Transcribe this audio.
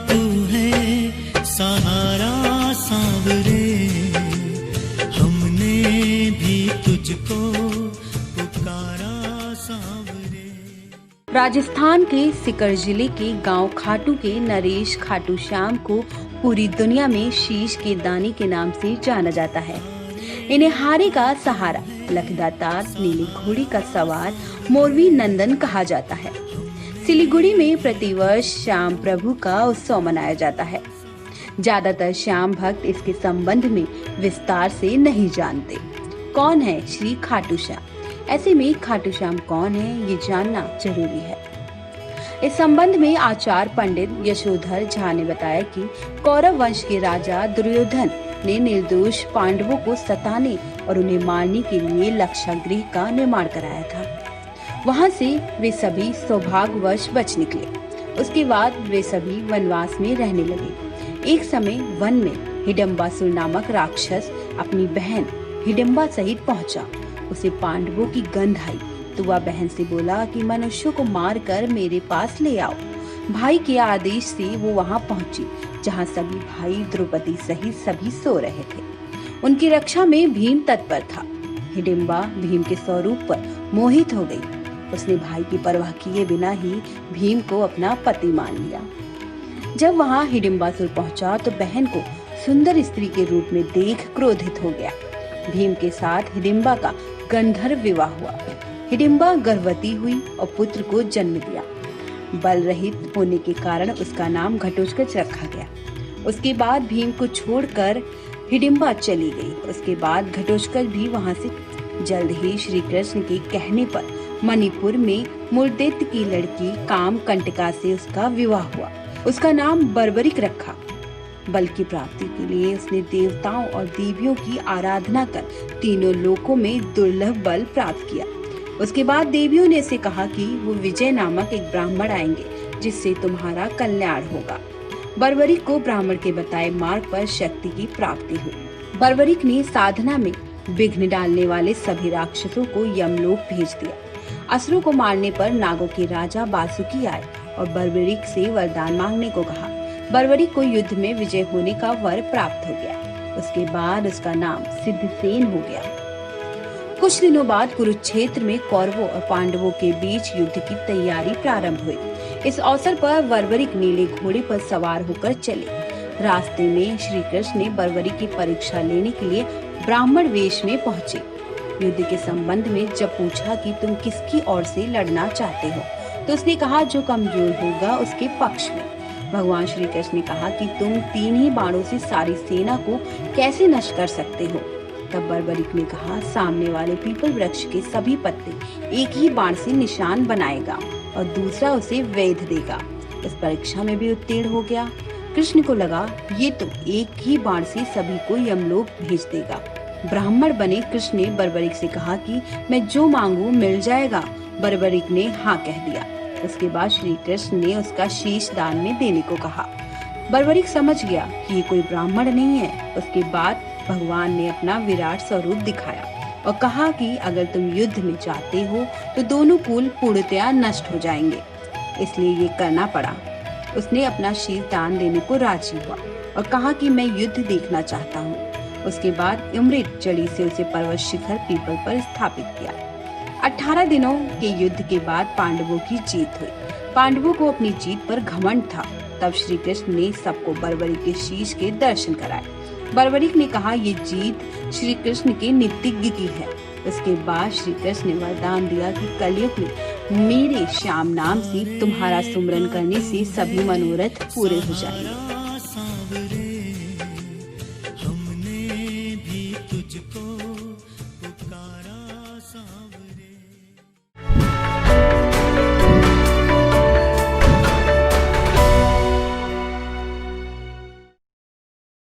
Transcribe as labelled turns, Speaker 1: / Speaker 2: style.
Speaker 1: तू है सहारा सांवरे, हमने भी तुझको पुकारा सांवरे।
Speaker 2: राजस्थान के सीकर जिले के गांव खाटू के नरेश खाटू श्याम को पूरी दुनिया में शीश के दाने के नाम से जाना जाता है। इन्हें हारे का सहारा, लखदातार, नीली घोड़ी का सवार, मोरवी नंदन कहा जाता है। सिलीगुड़ी में प्रतिवर्ष श्याम प्रभु का उत्सव मनाया जाता है। ज्यादातर श्याम भक्त इसके संबंध में विस्तार से नहीं जानते। कौन है श्री खाटू श्याम? ऐसे में खाटू श्याम कौन है, ये जानना जरूरी है। इस संबंध में आचार्य पंडित यशोधर झा ने बताया कि कौरव वंश के राजा दुर्योधन ने निर्दोष पांडवों को सताने और उन्हें मारने के लिए लक्षागृह का निर्माण कराया था। वहां से वे सभी सौभाग्यवश बच निकले। उसके बाद वे सभी वनवास में रहने लगे। एक समय वन में हिडम्बासुर नामक राक्षस अपनी बहन हिडिंबा सहित पहुंचा। उसे पांडवों की गंध आई तो वह बहन से बोला कि मनुष्यों को मारकर मेरे पास ले आओ। भाई के आदेश से वो वहां पहुंची जहां सभी भाई द्रौपदी सहित सभी सो रहे थे। उनकी रक्षा में भीम तत्पर था। हिडिंबा भीम के स्वरूप पर मोहित हो गई। उसने भाई की परवाह किए बिना ही भीम को अपना पति मान लिया। जब वहां हिडिंबासुर पहुंचा तो बहन को सुंदर स्त्री के रूप में देख क्रोधित हो गया। भीम के साथ हिडिंबा का गंधर्व विवाह हुआ। हिडिंबा गर्भवती हुई और पुत्र को जन्म दिया। बल रहित होने के कारण उसका नाम घटोत्कच रखा गया। उसके बाद भीम को छोड़कर हिडिंबा चली गई। उसके बाद घटोत्कच भी वहां से जल्द ही श्री कृष्ण के कहने पर मणिपुर में मूलदैत्य की लड़की काम कंटका से उसका विवाह हुआ। उसका नाम बर्बरिक रखा। बल की प्राप्ति के लिए उसने देवताओं और देवियों की आराधना कर तीनों लोकों में दुर्लभ बल प्राप्त किया। उसके बाद देवियों ने उसे कहा कि वो विजय नामक एक ब्राह्मण आएंगे जिससे तुम्हारा कल्याण होगा। बर्बरिक को ब्राह्मण के बताए मार्ग पर शक्ति की प्राप्ति हुई। बर्बरिक ने साधना में विघ्न डालने वाले सभी राक्षसों को यमलोक भेज दिया। असुरों को मारने पर नागों के राजा बासुकी आए और बर्बरिक से वरदान मांगने को कहा। बर्बरिक को युद्ध में विजय होने का वर प्राप्त हो गया। उसके बाद उसका नाम सिद्धसेन हो गया। कुछ दिनों बाद कुरुक्षेत्र में कौरवों और पांडवों के बीच युद्ध की तैयारी प्रारंभ हुई। इस अवसर पर बर्बरिक नीले घोड़े पर सवार होकर चले। रास्ते में श्री कृष्ण ने बर्बरिक की परीक्षा लेने के लिए ब्राह्मण वेश में पहुँचे। युद्ध के संबंध में जब पूछा कि तुम किसकी ओर से लड़ना चाहते हो तो उसने कहा जो कमजोर होगा उसके पक्ष में। भगवान श्री कृष्ण ने कहा कि तुम 3 ही बाणों से सारी सेना को कैसे नष्ट कर सकते हो। तब बर्बरिक ने कहा सामने वाले पीपल वृक्ष के सभी पत्ते एक ही बाण से निशान बनाएगा और दूसरा उसे वैध देगा। इस परीक्षा में भी उत्तीर्ण हो गया। कृष्ण को लगा ये तो एक ही बाण से सभी को यमलोक भेज देगा। ब्राह्मण बने कृष्ण ने बर्बरिक से कहा कि मैं जो मांगू मिल जाएगा। बर्बरिक ने हाँ कह दिया। उसके बाद श्री कृष्ण ने उसका शीश दान में देने को कहा। बर्बरिक समझ गया कि ये कोई ब्राह्मण नहीं है। उसके बाद भगवान ने अपना विराट स्वरूप दिखाया और कहा कि अगर तुम युद्ध में जाते हो तो दोनों कुल पूर्णतया नष्ट हो जाएंगे, इसलिए ये करना पड़ा। उसने अपना शीश दान देने को राजी हुआ और कहा कि मैं युद्ध देखना चाहता हूँ। उसके बाद अमृत जड़ी से उसे पर्वत शिखर पीपल पर स्थापित किया। 18 दिनों के युद्ध के बाद पांडवों की जीत हुई। पांडवों को अपनी जीत पर घमंड था। तब श्री कृष्ण ने सबको बर्बरिक के शीश के दर्शन कराए। बर्बरिक ने कहा ये जीत श्री कृष्ण के नितिज्ञ की है। उसके बाद श्री कृष्ण ने वरदान दिया कि कलयुग में मेरे श्याम नाम से तुम्हारा सुमरन करने से सभी मनोरथ पूरे हो जाएंगे।